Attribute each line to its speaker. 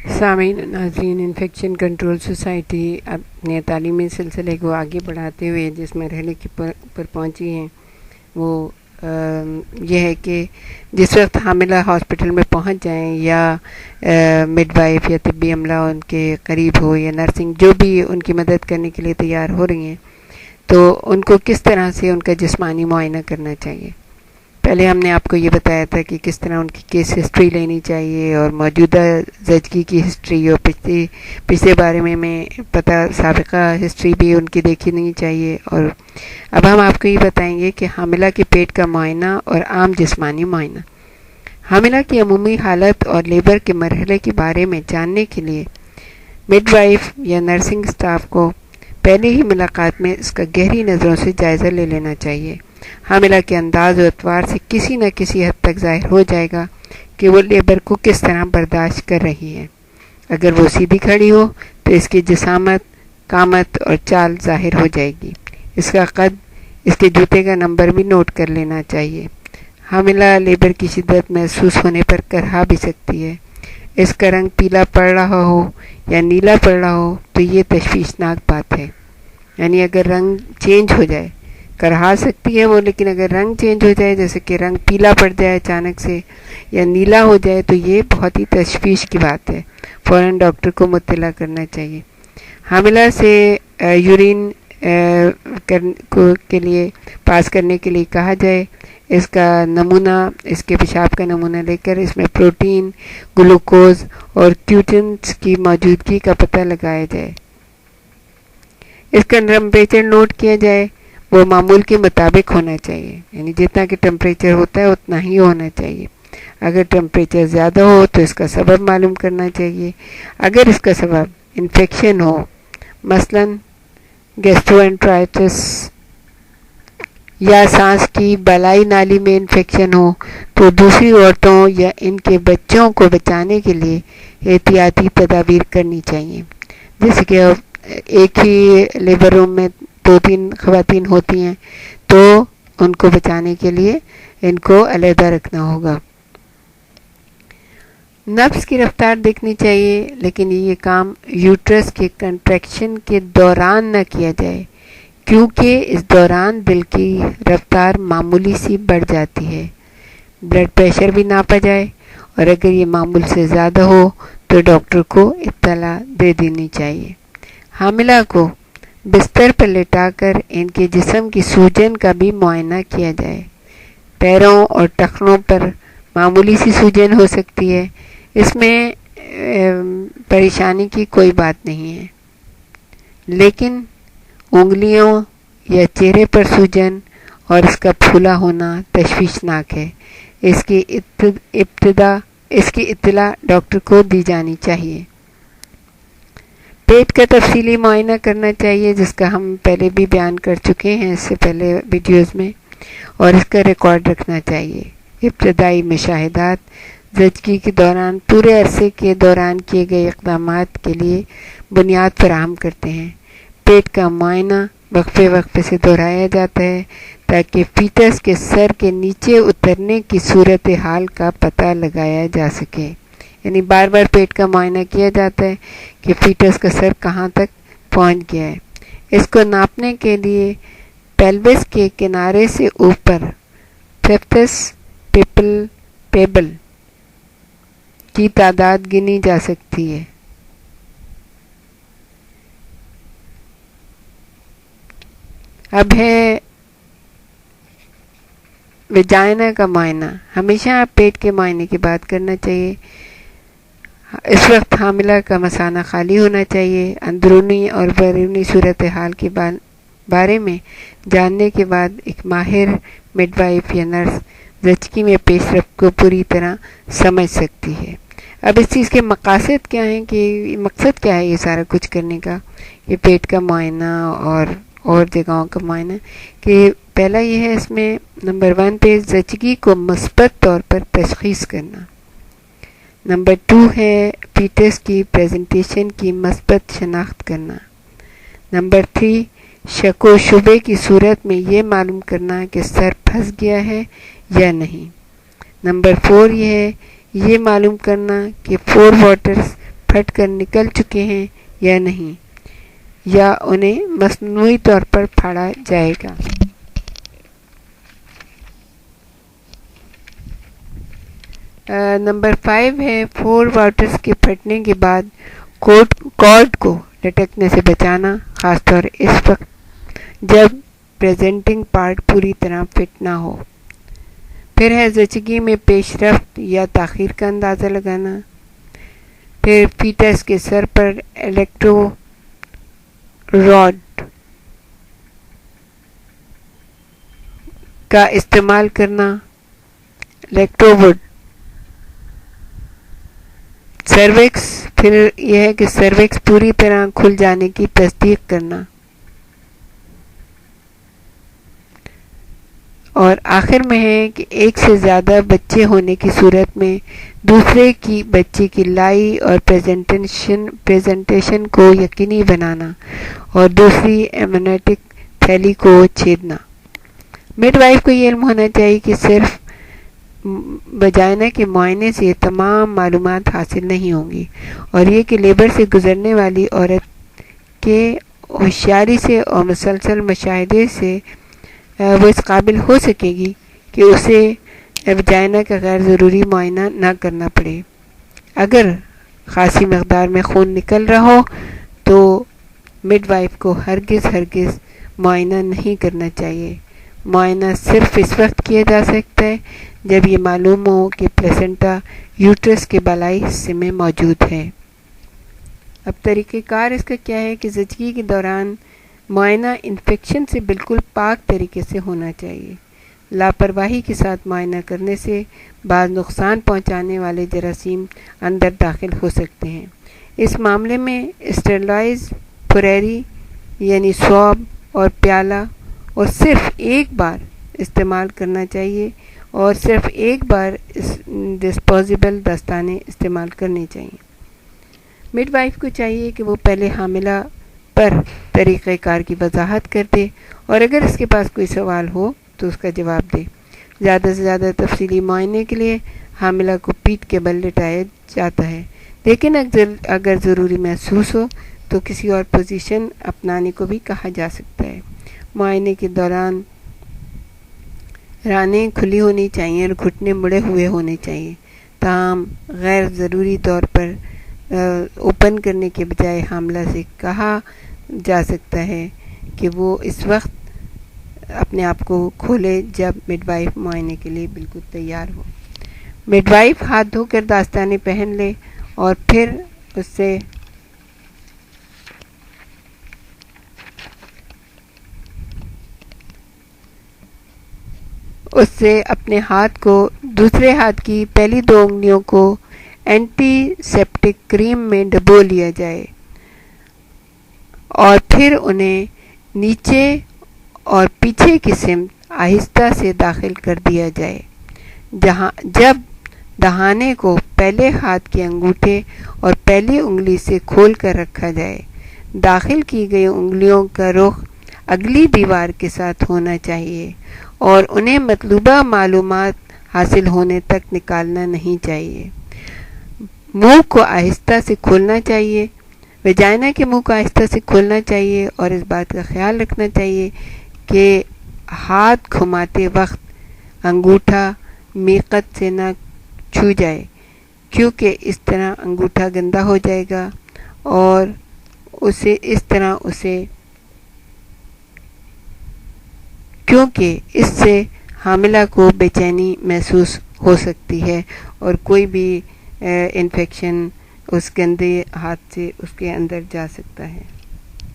Speaker 1: سامعین ناظرین، infection control society اپنے تعلیمی سلسلے کو آگے بڑھاتے ہوئے جس مرحلے کے پر پہنچی ہیں وہ یہ ہے کہ جس وقت حاملہ ہاسپٹل میں پہنچ جائیں یا مڈ وائف یا طبی عملہ ان کے قریب ہو یا نرسنگ جو بھی ان کی مدد کرنے کے لیے تیار ہو رہی ہیں، تو ان کو کس طرح سے ان کا جسمانی معائنہ کرنا چاہیے۔ پہلے ہم نے آپ کو یہ بتایا تھا کہ کس طرح ان کی کیس ہسٹری لینی چاہیے اور موجودہ زچگی کی ہسٹری اور پچھلے بارے میں پتہ سابقہ ہسٹری بھی ان کی دیکھنی چاہیے۔ اور اب ہم آپ کو یہ بتائیں گے کہ حاملہ کے پیٹ کا معائنہ اور عام جسمانی معائنہ۔ حاملہ کی عمومی حالت اور لیبر کے مرحلے کے بارے میں جاننے کے لیے مڈ وائف یا نرسنگ سٹاف کو پہلے ہی ملاقات میں اس کا گہری نظروں سے جائزہ لے لینا چاہیے۔ حاملہ کے انداز و اطوار سے کسی نہ کسی حد تک ظاہر ہو جائے گا کہ وہ لیبر کو کس طرح برداشت کر رہی ہے۔ اگر وہ سیدھی کھڑی ہو تو اس کی جسامت، قامت اور چال ظاہر ہو جائے گی۔ اس کا قد، اس کے جوتے کا نمبر بھی نوٹ کر لینا چاہیے۔ حاملہ لیبر کی شدت محسوس ہونے پر کرہا بھی سکتی ہے۔ اس کا رنگ پیلا پڑ رہا ہو یا نیلا پڑ رہا ہو تو یہ تشویشناک بات ہے۔ یعنی اگر رنگ چینج ہو جائے، کرہا سکتی ہے وہ، لیکن اگر رنگ چینج ہو جائے، جیسے کہ رنگ پیلا پڑ جائے اچانک سے یا نیلا ہو جائے، تو یہ بہت ہی تشویش کی بات ہے۔ فوراً ڈاکٹر کو مطلع کرنا چاہیے۔ حاملہ سے یورین کے لیے پاس کرنے کے لیے کہا جائے، اس کا نمونہ، اس کے پیشاب کا نمونہ لے کر اس میں پروٹین، گلوکوز اور کیوٹنس کی موجودگی کا پتہ لگایا جائے۔ اس کا ٹمپریچر نوٹ کیا جائے، وہ معمول کے مطابق ہونا چاہیے، یعنی جتنا کہ ٹمپریچر ہوتا ہے اتنا ہی ہونا چاہیے۔ اگر ٹمپریچر زیادہ ہو تو اس کا سبب معلوم کرنا چاہیے۔ اگر اس کا سبب انفیکشن ہو، مثلا گیسٹرونٹرائٹس یا سانس کی بالائی نالی میں انفیکشن ہو، تو دوسری عورتوں یا ان کے بچوں کو بچانے کے لیے احتیاطی تدابیر کرنی چاہیے۔ جیسے کہ ایک ہی لیبر روم میں 2-3 خواتین ہوتی ہیں تو ان کو بچانے کے لیے ان کو علیحدہ رکھنا ہوگا۔ نبض کی رفتار دیکھنی چاہیے، لیکن یہ کام یوٹرس کے کنٹریکشن کے دوران نہ کیا جائے، کیونکہ اس دوران دل کی رفتار معمولی سی بڑھ جاتی ہے۔ بلڈ پریشر بھی ناپا جائے، اور اگر یہ معمول سے زیادہ ہو تو ڈاکٹر کو اطلاع دے دینی چاہیے۔ حاملہ کو بستر پر لٹا کر ان کے جسم کی سوجن کا بھی معائنہ کیا جائے۔ پیروں اور ٹخنوں پر معمولی سی سوجن ہو سکتی ہے، اس میں پریشانی کی کوئی بات نہیں ہے، لیکن انگلیوں یا چہرے پر سوجن اور اس کا پھولا ہونا تشویشناک ہے۔ اس کی اطلاع ڈاکٹر کو دی جانی چاہیے۔ پیٹ کا تفصیلی معائنہ کرنا چاہیے، جس کا ہم پہلے بھی بیان کر چکے ہیں اس سے پہلے ویڈیوز میں، اور اس کا ریکارڈ رکھنا چاہیے۔ ابتدائی مشاہدات زچگی کے دوران پورے عرصے کے دوران کیے گئے اقدامات کے لیے بنیاد فراہم کرتے ہیں۔ پیٹ کا معائنہ وقفے وقفے سے دہرایا جاتا ہے تاکہ فیٹس کے سر کے نیچے اترنے کی صورتحال کا پتہ لگایا جا سکے۔ یعنی بار بار پیٹ کا معائنہ کیا جاتا ہے کہ فیٹس کا سر کہاں تک پہنچ گیا ہے۔ اس کو ناپنے کے لیے پیلوس کے کنارے سے اوپر فیفٹس پیبل کی تعداد گنی جا سکتی ہے۔ اب ہے ویجائنا کا معائنہ۔ ہمیشہ پیٹ کے معائنے کی بات کرنا چاہیے۔ اس وقت حاملہ کا مثانہ خالی ہونا چاہیے۔ اندرونی اور بیرونی صورتحال کے بارے میں جاننے کے بعد ایک ماہر مڈ وائف یا نرس زچگی میں پیش رفت کو پوری طرح سمجھ سکتی ہے۔ اب اس چیز کے مقاصد کیا ہیں، کہ مقصد کیا ہے یہ سارا کچھ کرنے کا، یہ پیٹ کا معائنہ اور جگہوں کا معائنہ، کہ پہلا یہ ہے اس میں نمبر 1 پہ زچگی کو مثبت طور پر تشخیص کرنا۔ نمبر 2 ہے فیٹس کی پریزنٹیشن کی مثبت شناخت کرنا۔ نمبر 3 شک و شبے کی صورت میں یہ معلوم کرنا کہ سر پھنس گیا ہے یا نہیں۔ نمبر 4 یہ ہے یہ معلوم کرنا کہ 4 واٹرز پھٹ کر نکل چکے ہیں یا نہیں، یا انہیں مصنوعی طور پر پھاڑا جائے گا۔ نمبر 5 ہے 4 واٹرز کے پھٹنے کے بعد کارڈ کو لٹکنے سے بچانا، خاص طور اس وقت جب پریزنٹنگ پارٹ پوری طرح فٹ نہ ہو۔ پھر ہے زچگی میں پیش رفت یا تاخیر کا اندازہ لگانا۔ پھر فیٹس کے سر پر الیکٹرو راڈ کا استعمال کرنا، الیکٹرووڈ۔ سروکس، پھر یہ ہے کہ سروکس پوری طرح کھل جانے کی تصدیق کرنا۔ اور آخر میں ہے کہ ایک سے زیادہ بچے ہونے کی صورت میں دوسرے کی بچے کی لائی اور پریزنٹیشن کو یقینی بنانا اور دوسری ایمنیٹک تھیلی کو چھیدنا۔ مڈ وائف کو یہ علم ہونا چاہیے کہ صرف وجائنا کے معائنے سے یہ تمام معلومات حاصل نہیں ہوں گی، اور یہ کہ لیبر سے گزرنے والی عورت کے ہوشیاری سے اور مسلسل مشاہدے سے وہ اس قابل ہو سکے گی کہ اسے وجائنا کا غیر ضروری معائنہ نہ کرنا پڑے۔ اگر خاصی مقدار میں خون نکل رہا ہو تو مڈ وائف کو ہرگز معائنہ نہیں کرنا چاہیے۔ معائنہ صرف اس وقت کیا جا سکتا ہے جب یہ معلوم ہو کہ پلیسنٹا یوٹرس کے بالائی حصے میں موجود ہے۔ اب طریقہ کار اس کا کیا ہے کہ زچگی کے دوران معائنہ انفیکشن سے بالکل پاک طریقے سے ہونا چاہیے۔ لاپرواہی کے ساتھ معائنہ کرنے سے بعض نقصان پہنچانے والے جراثیم اندر داخل ہو سکتے ہیں۔ اس معاملے میں اسٹرلائز پھریری یعنی سواب اور پیالہ اور صرف ایک بار استعمال کرنا چاہیے، اور صرف ایک بار ڈسپوزیبل دستانے استعمال کرنے چاہیے۔ مڈ وائف کو چاہیے کہ وہ پہلے حاملہ پر طریقہ کار کی وضاحت کر دے، اور اگر اس کے پاس کوئی سوال ہو تو اس کا جواب دے۔ زیادہ سے زیادہ تفصیلی معائنے کے لیے حاملہ کو پیٹھ کے بل لٹایا جاتا ہے، لیکن اگر ضروری محسوس ہو تو کسی اور پوزیشن اپنانے کو بھی کہا جا سکتا ہے۔ معائنے کے دوران رانیں کھلی ہونی چاہیے اور گھٹنے مڑے ہوئے ہونے چاہیے، تاہم غیر ضروری طور پر اوپن کرنے کے بجائے حاملہ سے کہا جا سکتا ہے کہ وہ اس وقت اپنے آپ کو کھولے جب مڈ وائف معائنے کے لیے بالکل تیار ہو۔ مڈ وائف ہاتھ دھو کر دستانے پہن لے اور پھر اس سے اپنے ہاتھ کو دوسرے ہاتھ کی پہلی 2 انگلیوں کو اینٹی سیپٹک کریم میں ڈبو لیا جائے، اور پھر انہیں نیچے اور پیچھے کی سمت آہستہ سے داخل کر دیا جائے، جب دہانے کو پہلے ہاتھ کے انگوٹھے اور پہلی انگلی سے کھول کر رکھا جائے۔ داخل کی گئی انگلیوں کا رخ اگلی دیوار کے ساتھ ہونا چاہیے اور انہیں مطلوبہ معلومات حاصل ہونے تک نکالنا نہیں چاہیے۔ منہ کو آہستہ سے کھولنا چاہیے، وجائنا کے منہ کو آہستہ سے کھولنا چاہیے، اور اس بات کا خیال رکھنا چاہیے کہ ہاتھ گھماتے وقت انگوٹھا میقت سے نہ چھو جائے، کیونکہ اس طرح انگوٹھا گندا ہو جائے گا اور کیونکہ اس سے حاملہ کو بے چینی محسوس ہو سکتی ہے اور کوئی بھی انفیکشن اس گندے ہاتھ سے اس کے اندر جا سکتا ہے۔